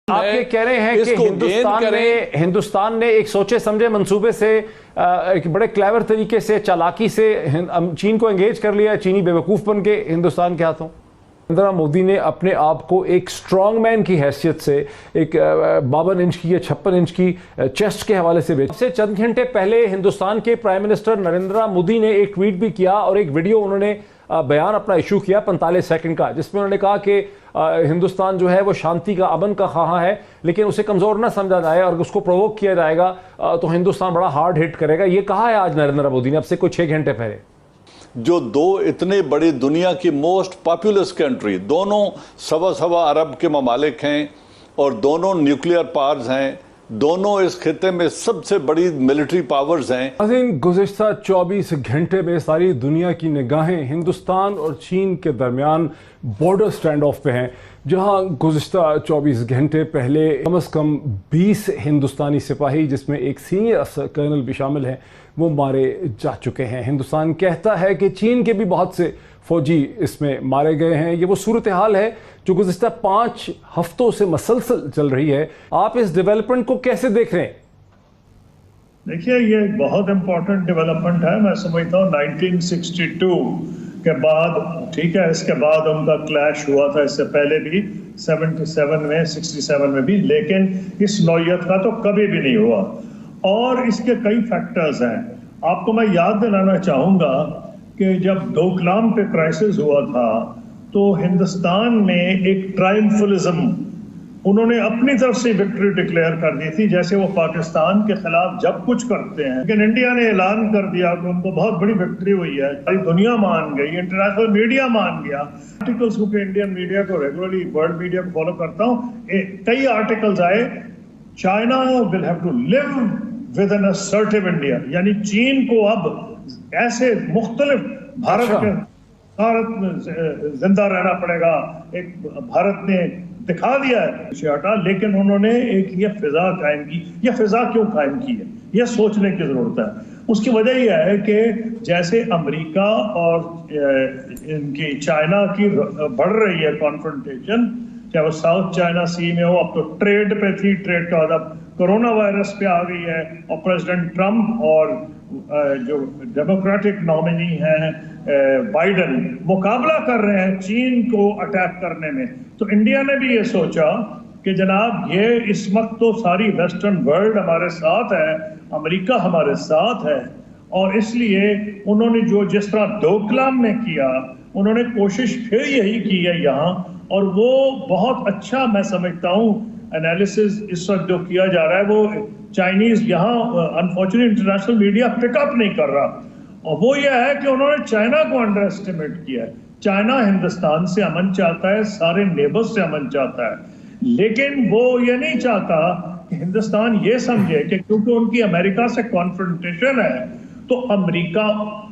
آپ یہ کہہ رہے ہیں کہ ہندوستان نے ایک سوچے سمجھے منصوبے سے ایک بڑے کلیور طریقے سے چالاکی سے چین کو انگیج کر لیا، چینی بیوقوف بن کے ہندوستان کے ہاتھوں۔ نریندر مودی نے اپنے آپ کو ایک سٹرونگ مین کی حیثیت سے ایک 52 انچ کی یا 56 انچ کی چیسٹ کے حوالے سے سے چند گھنٹے پہلے ہندوستان کے پرائم منسٹر نریندر مودی نے ایک ٹویٹ بھی کیا اور ایک ویڈیو انہوں نے بیان اپنا ایشو کیا 45 سیکنڈ کا، جس میں انہوں نے کہا کہ ہندوستان جو ہے وہ شانتی کا، امن کا خواہاں ہے، لیکن اسے کمزور نہ سمجھا جائے اور اس کو پرووک کیا جائے گا تو ہندوستان بڑا ہارڈ ہٹ کرے گا۔ یہ کہا ہے آج نریندر مودی نے اب سے کوئی 6 گھنٹے پہلے۔ جو دو اتنے بڑی دنیا کی موسٹ پاپولس کنٹری، دونوں سوا ارب کے ممالک ہیں اور دونوں نیوکلیئر پاورز ہیں، دونوں اس خطے میں سب سے بڑی ملٹری پاورز ہیں۔ گزشتہ 24 گھنٹے میں ساری دنیا کی نگاہیں ہندوستان اور چین کے درمیان بارڈر سٹینڈ آف پہ ہیں، جہاں گزشتہ 24 گھنٹے پہلے کم از کم 20 ہندوستانی سپاہی، جس میں ایک سینئر کرنل بھی شامل ہیں، وہ مارے جا چکے ہیں۔ ہندوستان کہتا ہے کہ چین کے بھی بہت سے فوجی اس میں مارے گئے ہیں۔ یہ وہ صورتحال ہے جو گزشتہ 5 ہفتوں سے مسلسل چل رہی ہے۔ آپ اس ڈیولپمنٹ کو کیسے دیکھ رہے ہیں؟ دیکھیے، یہ بہت امپورٹنٹ ڈیولپمنٹ ہے۔ میں سمجھتا ہوں 1962 کے بعد، ٹھیک ہے، اس کے بعد ان کا کلیش ہوا تھا، اس سے پہلے بھی 77 میں 67 میں بھی، لیکن اس نوعیت کا تو کبھی بھی نہیں ہوا، اور اس کے کئی فیکٹرز ہیں۔ آپ کو میں یاد دلانا چاہوں گا کہ جب ڈوکلام پہ کرائسس ہوا تھا تو ہندوستان نے ایک ٹرائمفلزم، انہوں نے اپنی طرف سے وکٹری ڈکلیئر کر دی تھی، جیسے وہ پاکستان کے خلاف جب کچھ کرتے ہیں، لیکن انڈیا نے اعلان کر دیا کہ ان کو بہت بڑی وکٹری ہوئی ہے، ساری دنیا مان گئی، انٹرنیشنل میڈیا مان گیا۔ آرٹیکلز کو، کہ انڈین میڈیا کو ریگولرلی، ورلڈ میڈیا کو فالو کرتا ہوں، کئی آرٹیکلز آئے، China will have to live with an assertive India, یعنی چین کو اب ایسے مختلف بھارت میں زندہ رہنا پڑے گا۔ ایک بھارت نے دکھا دیا ہے، لیکن انہوں نے ایک یہ فضا قائم کی۔ یہ فضا کیوں قائم کی ہے، یہ سوچنے کی ضرورت ہے۔ اس کی وجہ یہ ہے کہ جیسے امریکہ اور ان کی چائنا کی بڑھ رہی ہے کانفرنٹیشن، چاہے وہ ساؤتھ چائنا سی میں ہو، اب تو ٹریڈ پہ تھی، ٹریڈ کا اب کرونا وائرس پہ آ گئی ہے، اور پریزیڈنٹ ٹرمپ اور جو ڈیموکریٹک نامنی ہیں بائیڈن مقابلہ کر رہے ہیں چین کو اٹیک کرنے میں۔ تو انڈیا نے بھی یہ سوچا کہ جناب، یہ اس وقت تو ساری ویسٹرن ورلڈ ہمارے ساتھ ہے، امریکہ ہمارے ساتھ ہے، اور اس لیے انہوں نے جس طرح ڈوکلام نے کیا، انہوں نے کوشش پھر یہی کی ہے یہاں، اور وہ بہت اچھا میں سمجھتا ہوں انالیسز اس وقت جو کیا جا رہا ہے، وہ چائنیز یہاں انفارچونیٹلی انٹرنیشنل میڈیا پک اپ نہیں کر رہا، اور وہ یہ ہے کہ انہوں نے چائنا کو انڈر اسٹیمیٹ کیا ہے۔ چائنا ہندوستان سے امن چاہتا ہے، سارے نیبرز سے امن چاہتا ہے، لیکن وہ یہ نہیں چاہتا کہ ہندوستان یہ سمجھے کہ کیونکہ ان کی امریکہ سے کانفرنٹیشن ہے تو امریکہ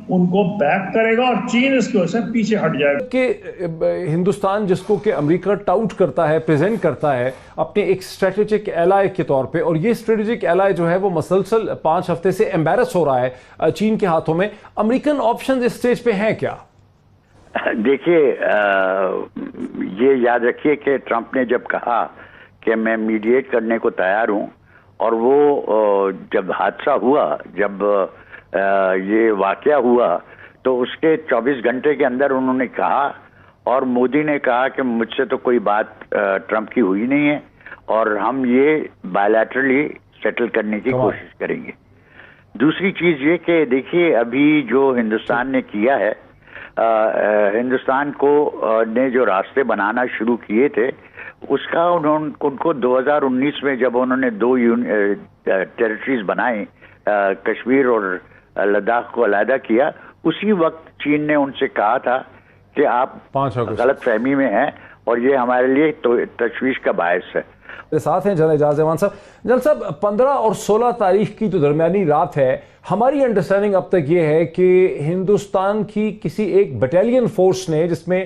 ان کو بیک کرے گا اور چین اس کی وجہ سے پیچھے ہٹ جائے گا۔ کہ ہندوستان جس کو کہ امریکہ ٹاؤٹ کرتا ہے، پریزنٹ کرتا ہے اپنے ایک اسٹریٹجک ایلائی کے طور پہ، اور یہ اسٹریٹجک ایلائی جو ہے وہ مسلسل 5 ہفتے سے ایمبیرس ہو رہا ہے چین کے ہاتھوں میں، امریکن آپشنز اس سٹیج پہ ہیں کیا؟ دیکھیے، یہ یاد رکھیے کہ ٹرمپ نے جب کہا کہ میں میڈیٹ کرنے کو تیار ہوں، اور وہ جب حادثہ ہوا، جب یہ واقعہ ہوا، تو اس کے 24 گھنٹے کے اندر انہوں نے کہا، اور مودی نے کہا کہ مجھ سے تو کوئی بات ٹرمپ کی ہوئی نہیں ہے، اور ہم یہ بائیلیٹرلی سیٹل کرنے کی کوشش کریں گے۔ دوسری چیز یہ کہ دیکھیے، ابھی جو ہندوستان نے کیا ہے، ہندوستان کو نے جو راستے بنانا شروع کیے تھے، اس کا ان کو 2019 میں جب انہوں نے 2 ٹیریٹریز بنائیں، کشمیر اور لداخ کو علیحدہ کیا، اسی وقت چین نے ان سے کہا تھا کہ آپ غلط فہمی میں ہیں، اور یہ ہمارے لیے تشویش کا باعث ہے۔ ساتھ ہیں جنرل اعجاز احمد صاحب۔ جنرل صاحب، 15 اور 16 تاریخ کی جو درمیانی رات ہے، ہماری انڈرسٹینڈنگ اب تک یہ ہے کہ ہندوستان کی کسی ایک بٹالین فورس نے، جس میں